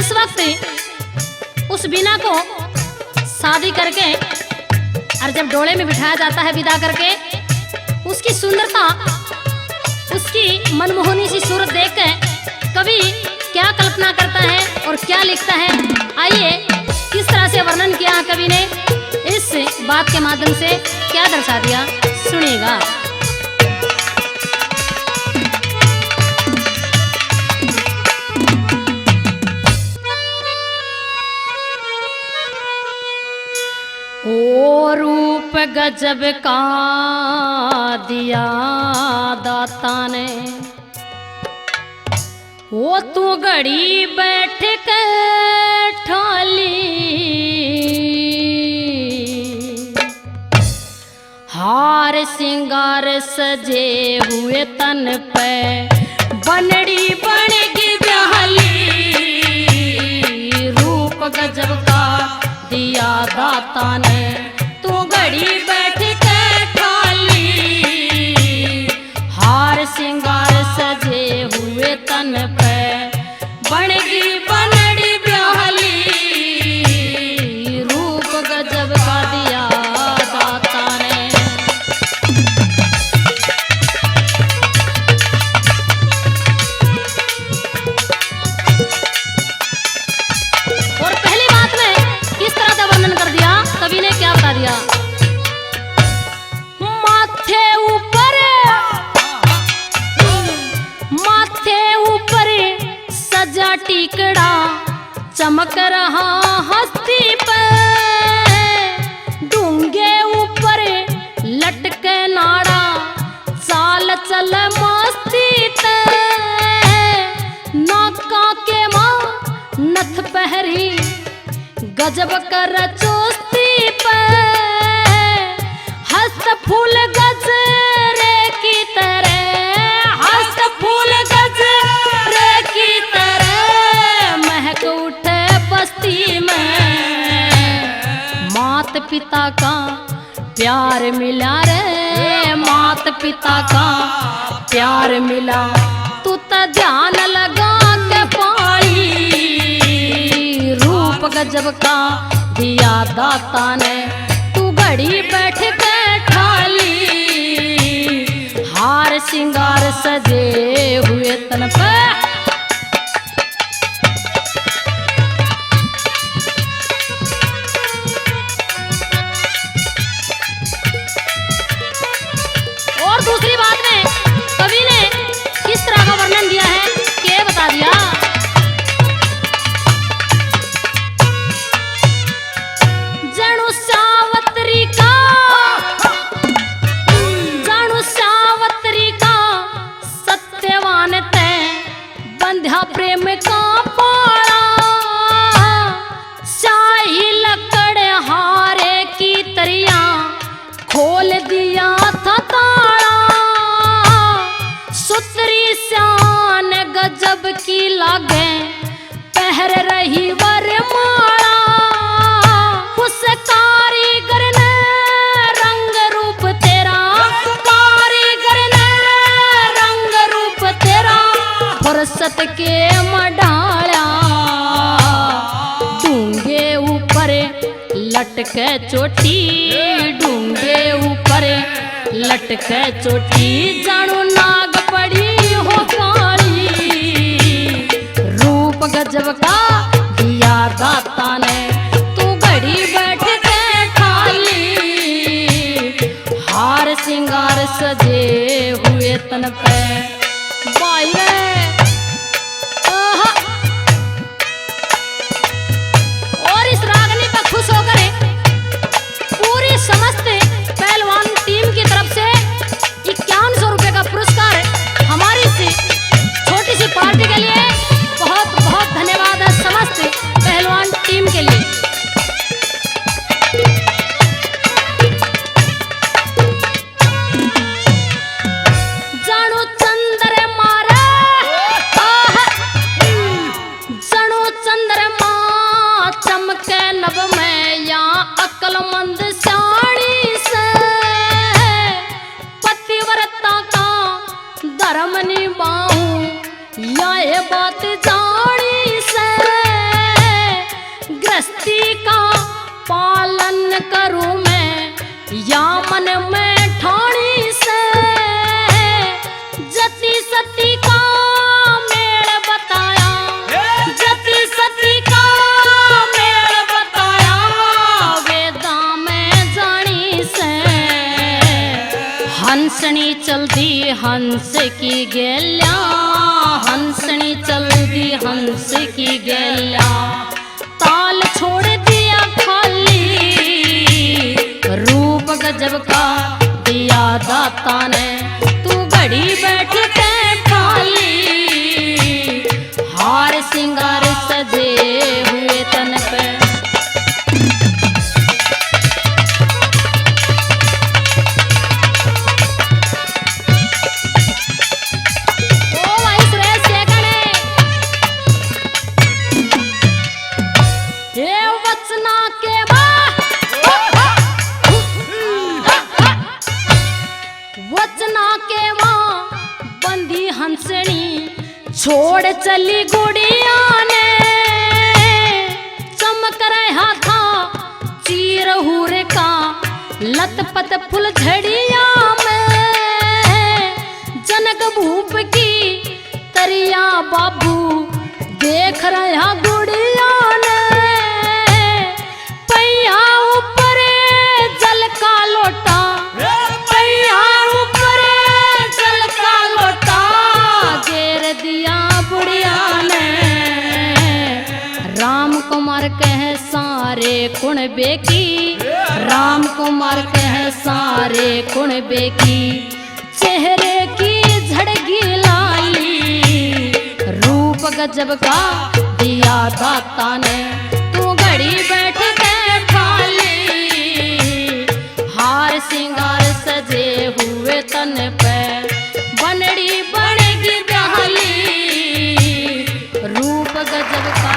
उस वक्त उस बीना को शादी करके और जब डोले में बिठाया जाता है विदा करके, उसकी सुंदरता, उसकी मनमोहनी सी सूरत देख के कवि क्या कल्पना करता है और क्या लिखता है, आइए किस तरह से वर्णन किया कवि ने, इस बात के माध्यम से क्या दर्शा दिया, सुनिएगा। ओ रूप गजब का दिया दाता ने, वो तू घड़ी बैठ के ठाली, हार सिंगार सजे हुए तन पे बनड़ी बनेगी ब्याहली, रूप गजब का दिया दाता ने, तू घड़ी बैठ के ठाली, हार सिंगार सजे हुए तन पे बनेगी बनड़ी ब्याहली, रूप गजब का दिया दाता ने। और पहली बात में किस तरह का वर्णन कर दिया कवि ने, क्या बता दिया, माथे ऊपर सजा टिकड़ा चमक रहा हस्ती पे, डूंगे ऊपर लटके नाड़ा चाल चल मस्ती ते, नाका के माँ नथ पहरी गजब कर चोस्ती पे, हस्त फूल गजरे की तरह, हस्त फूल गजरे की तरह महक उठे बस्ती में, मात पिता का प्यार मिला रे, मात पिता का प्यार मिला, तू तो ध्यान लगा के पाई, रूप गजब का दिया दाता ने, तू घड़ी बैठ के ठाली, हार सिंगार सजे हुए तन पे। और दूसरी बात में कवि ने किस तरह का वर्णन दिया है, क्या बता दिया, जणु सावत्री का, जणु सावत्री का सत्यवान ते बंध्या प्रेम का पाला, शाही लकड़ हारे की तरिया खोल दिया था ताला, सुतरी शान गजब की लागे पहर रही वरमाला, उस कारीगर ने रंग रूप तेरा, कारीगर ने रंग रूप तेरा फुर्सत के मढ़ाया, डूंगे ऊपर लटके चोटी, डूंगे ऊपर लटके चोटी, जानू नाग पड़ी हो काली, रूप गजब का दिया दाता ने, तू घड़ी बैठ के ठाली, हार सिंगार सजे हुए तन पे, बाई रे आहा। और इस रागनी पर खुश होकर पूरी समस्त पहलवान टीम की तरफ से 5100 रुपए का पुरस्कार हमारी सी छोटी सी पार्टी के लिए बहुत बहुत धन्यवाद है समस्त पहलवान टीम के लिए। जानू चंद्रमा रे, जानू चंद्रमा चमके नभ में, या अक्लमंद साड़ी से पतिव्रता का धर्म निभाऊं, या ये बात जानी से, पूर्ण करूं मैं या मन में ठाणी से, जति सती का मेल बताया, जति सती का मेल बताया, वेदा में जानी से। हंसनी चलती हंस की गेल्या, हंसनी चलती हंस की गेल्या, ताल छोड़ दिया खाली, रूप गजब का दिया दाता ने, तू घड़ी बैठ के खाली, हार सिंगार सजे हुए तन पे। छोड़ चली गुड़िया ने, चमक रहा था चीर हुरे का लतपत फुल झड़िया में, जनक भूप की तरिया बाबू देख रहा गुड़िया ने, पैया ऊपर जल का लोटा, पैया ऊपर जल का लोटा, घेर दिया बुढ़िया ने। राम कुमार कह सारे कुणबे की, राम कुमार कह सारे कुणबे की, चेहरे की झड़गी लाली, रूप गजब का दिया दाता ने, तू घड़ी बैठ के खाली, हार सिंगार सजे हुए तन पे, बनड़ी बनेगी बहली, रूप गजब का